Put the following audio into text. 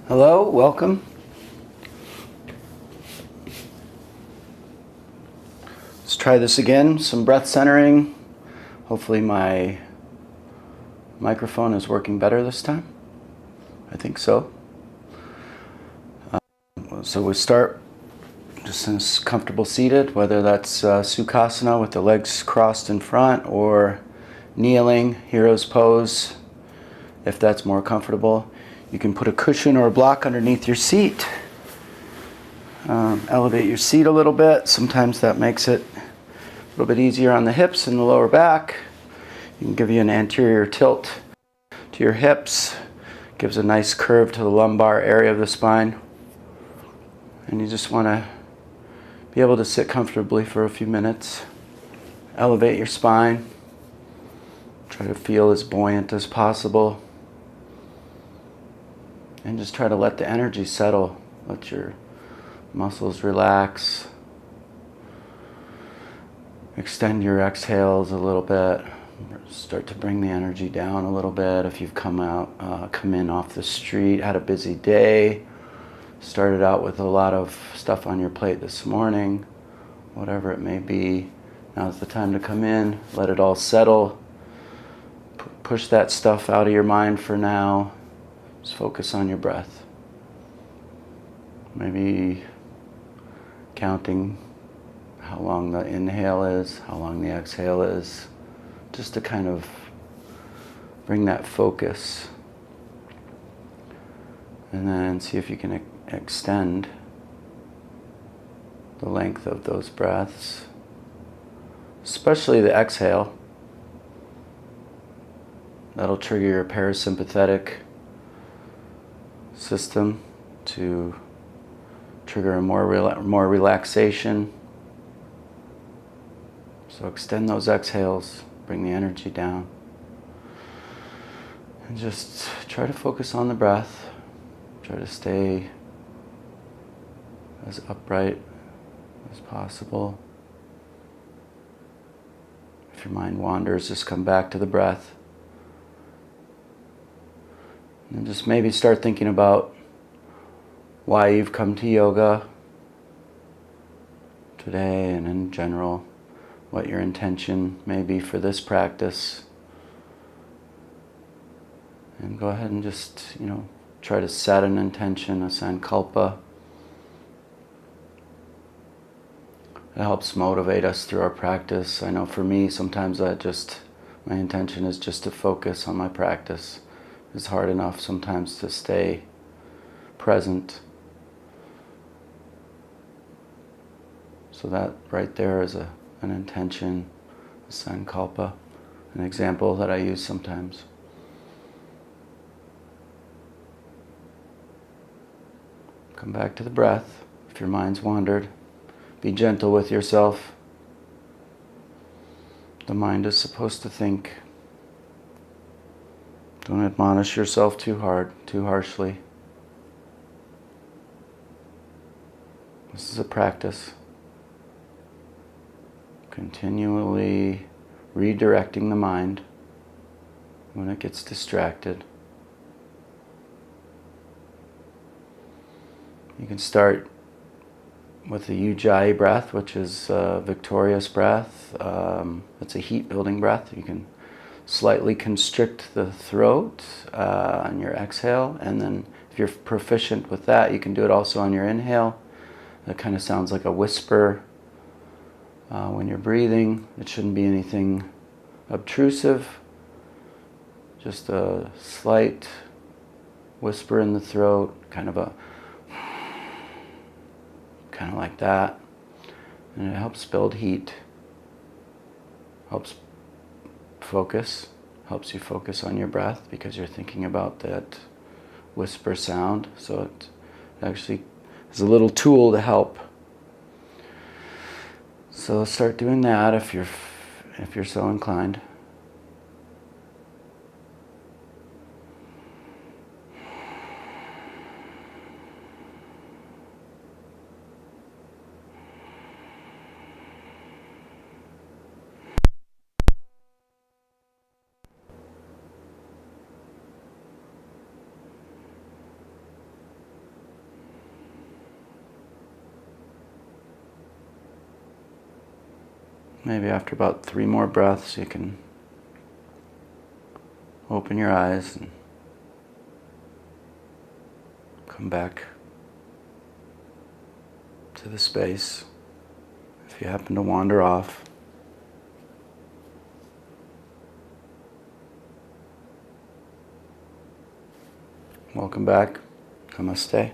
Hello, welcome. Let's try this again, some breath centering. Hopefully my microphone is working better this time. I think so. So we start just in comfortable seated, whether that's Sukhasana with the legs crossed in front or kneeling, hero's pose, if that's more comfortable. You can put a cushion or a block underneath your seat. Elevate your seat a little bit. Sometimes that makes it a little bit easier on the hips and the lower back. You can give you an anterior tilt to your hips. Gives a nice curve to the lumbar area of the spine. And you just want to be able to sit comfortably for a few minutes. Elevate your spine. Try to feel as buoyant as possible. And just try to let the energy settle. Let your muscles relax. Extend your exhales a little bit. Start to bring the energy down a little bit. If you've come in off the street, had a busy day, started out with a lot of stuff on your plate this morning, whatever it may be, now's the time to come in, let it all settle. Push that stuff out of your mind for now. Just focus on your breath. Maybe counting how long the inhale is, how long the exhale is, just to kind of bring that focus. And then see if you can extend the length of those breaths, especially the exhale. That'll trigger your parasympathetic system to trigger more relaxation. So extend those exhales, bring the energy down, and just try to focus on the breath. Try to stay as upright as possible. If your mind wanders, just come back to the breath. And just maybe start thinking about why you've come to yoga today and in general, what your intention may be for this practice. And go ahead and just, try to set an intention, a sankalpa. It helps motivate us through our practice. I know for me, sometimes my intention is just to focus on my practice. It's hard enough sometimes to stay present. So that right there is an intention, a sankalpa, an example that I use sometimes. Come back to the breath. If your mind's wandered, be gentle with yourself. The mind is supposed to think. Don't admonish yourself too hard, too harshly. This is a practice. Continually redirecting the mind when it gets distracted. You can start with the Ujjai breath, which is a victorious breath. It's a heat-building breath. You can slightly constrict the throat on your exhale, and then if you're proficient with that, you can do it also on your inhale. That kind of sounds like a whisper. When you're breathing, it shouldn't be anything obtrusive, just a slight whisper in the throat, kind of like that, and it helps build heat, helps you focus on your breath because you're thinking about that whisper sound, so it actually is a little tool to help. So start doing that if you're so inclined. Maybe after about 3 more breaths, you can open your eyes and come back to the space if you happen to wander off. Welcome back. Namaste.